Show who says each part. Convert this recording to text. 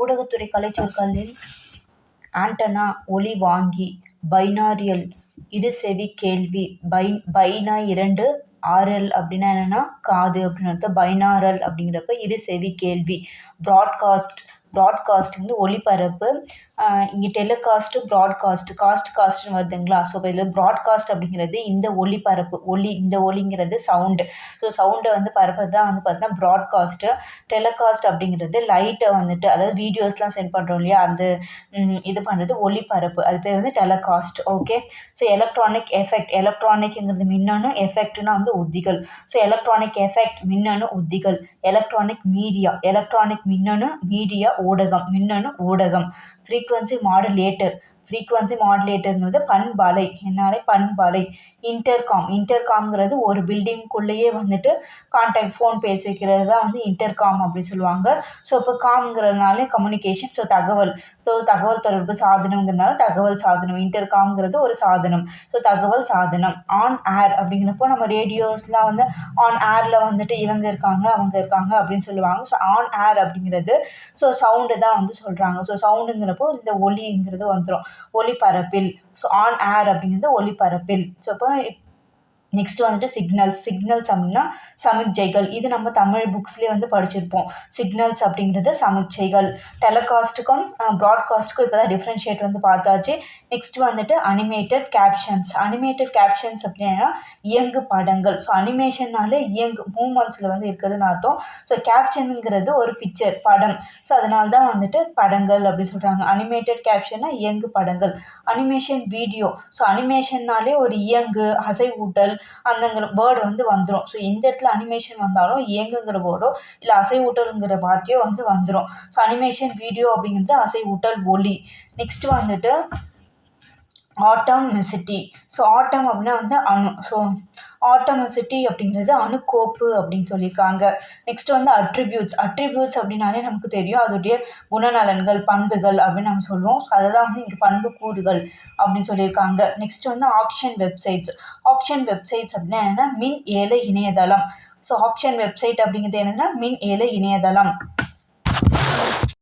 Speaker 1: ஊடகத்துறை கலைச்சொற்களில் ஆண்டனா ஒலி வாங்கி, பைனாரியல் இருசெவி கேள்வி, பைனா 2 ஆரல் அப்படின்னா என்னன்னா காது அப்படின்னு அர்த்தம். பைனாரல் அப்படிங்கிறப்ப இருசெவி கேள்வி. ப்ராட்காஸ்ட் வந்து ஒளிபரப்பு. இங்கே டெலிகாஸ்ட்டு காஸ்ட்னு வருதுங்களா. ஸோ இப்போ இதில் ப்ராட்காஸ்ட் அப்படிங்கிறது இந்த ஒளிபரப்பு இந்த ஒலிங்கிறது சவுண்டு. ஸோ சவுண்டை வந்து பரப்புறது தான் வந்து பார்த்தீங்கன்னா ப்ராட்காஸ்ட்டு. டெலிகாஸ்ட் அப்படிங்கிறது லைட்டை வந்துட்டு அதாவது வீடியோஸ்லாம் சென்ட் பண்ணுறோம் இல்லையா, அந்த இது பண்ணுறது ஒளிபரப்பு, அது பேர் வந்து டெலிகாஸ்ட். ஓகே. ஸோ எலக்ட்ரானிக்ங்கிறது மின்னணு, எஃபெக்ட்னா வந்து உத்திகள். ஸோ எலக்ட்ரானிக் எஃபெக்ட் மின்னணு உத்திகள். எலக்ட்ரானிக் மின்னணு, மீடியா ஊடகம், மின்னணு ஊடகம். ஃப்ரீக்வன்சி மாடுலேட்டர்ங்கிறது பண்பலை, பண்பலை. இன்டர்காம்ங்கிறது ஒரு பில்டிங்குள்ளேயே வந்துட்டு கான்டாக்ட் ஃபோன் பேசிக்கிறது தான் வந்து இன்டர்காம் அப்படின்னு சொல்லுவாங்க. ஸோ இப்போ காம்ங்கிறதுனால கம்யூனிகேஷன், ஸோ தகவல் தொடர்பு சாதனங்கிறதுனால தகவல் சாதனம். இன்டர்காம்ங்கிறது ஒரு சாதனம், ஸோ தகவல் சாதனம். ஆன் ஏர் அப்படிங்கிறப்போ நம்ம ரேடியோஸ்லாம் வந்து ஆன் ஏரில் வந்துட்டு இவங்க இருக்காங்க அவங்க இருக்காங்க அப்படின்னு சொல்லுவாங்க. ஸோ ஆன் ஏர் அப்படிங்கிறது ஸோ சவுண்டு தான் வந்து சொல்கிறாங்க. ஸோ சவுண்டுங்கிறப்போ இந்த ஒலிங்கிறது வந்துடும் ஒலிபரப்பில். ஸோ ஆன் ஏர் அப்படிங்கிறது ஒலிபரப்பில். ஸோ இப்போ நெக்ஸ்ட் வந்துட்டு சிக்னல்ஸ் அப்படின்னா சமிக்ஜைகள். இது நம்ம தமிழ் புக்ஸ்லேயே வந்து படிச்சிருப்போம். சிக்னல்ஸ் அப்படிங்கிறது சமிக்ஜைகள். டெலிகாஸ்ட்டுக்கும் ப்ராட்காஸ்ட்டுக்கும் இப்போ தான் டிஃப்ரென்ஷியேட் வந்து பார்த்தாச்சு. நெக்ஸ்ட் வந்துட்டு அனிமேட்டட் கேப்ஷன்ஸ் அப்படின்னா இயங்கு படங்கள். ஸோ அனிமேஷன்னாலே மூமெண்ட்ஸில் வந்து இருக்கிறதுன்னு அர்த்தம். ஸோ கேப்ஷனுங்கிறது ஒரு பிக்சர், படம். ஸோ அதனால தான் வந்துட்டு படங்கள் அப்படி சொல்கிறாங்க. அனிமேட்டட் கேப்ஷன்னா இயங்கு படங்கள். Animation video. ஸோ அனிமேஷன்னாலே ஒரு இயங்கு, அசைவூட்டல் அந்தங்கிற வேர்டு வந்து வந்துடும். ஸோ எந்த இடத்துல அனிமேஷன் வந்தாலும் இயங்குங்கிற வேர்டோ இல்லை அசைவூட்டலுங்கிற வார்த்தையோ வந்து வந்துடும். ஸோ அனிமேஷன் வீடியோ அப்படிங்கிறது அசைவூட்டல் ஒலி. நெக்ஸ்ட் வந்துட்டு ஆட்டோமிசிட்டி. ஸோ ஆட்டம் அப்படின்னா வந்து அணு. ஸோ ஆட்டோமிசிட்டி அப்படிங்கிறது அணுக்கோப்பு அப்படின்னு சொல்லியிருக்காங்க. நெக்ஸ்ட் வந்து அட்ரிபியூட்ஸ் அப்படின்னாலே நமக்கு தெரியும், அதோடைய குணநலன்கள், பண்புகள் அப்படின்னு நம்ம சொல்லுவோம். அதை தான் வந்து இங்கே பண்பு கூறுகள் அப்படின்னு சொல்லியிருக்காங்க. நெக்ஸ்ட் வந்து ஆக்ஷன் வெப்சைட்ஸ் அப்படின்னா என்னன்னா மின் ஏல இணையதளம். ஸோ ஆக்ஷன் வெப்சைட் அப்படிங்கிறது என்னன்னா மின் ஏல இணையதளம்.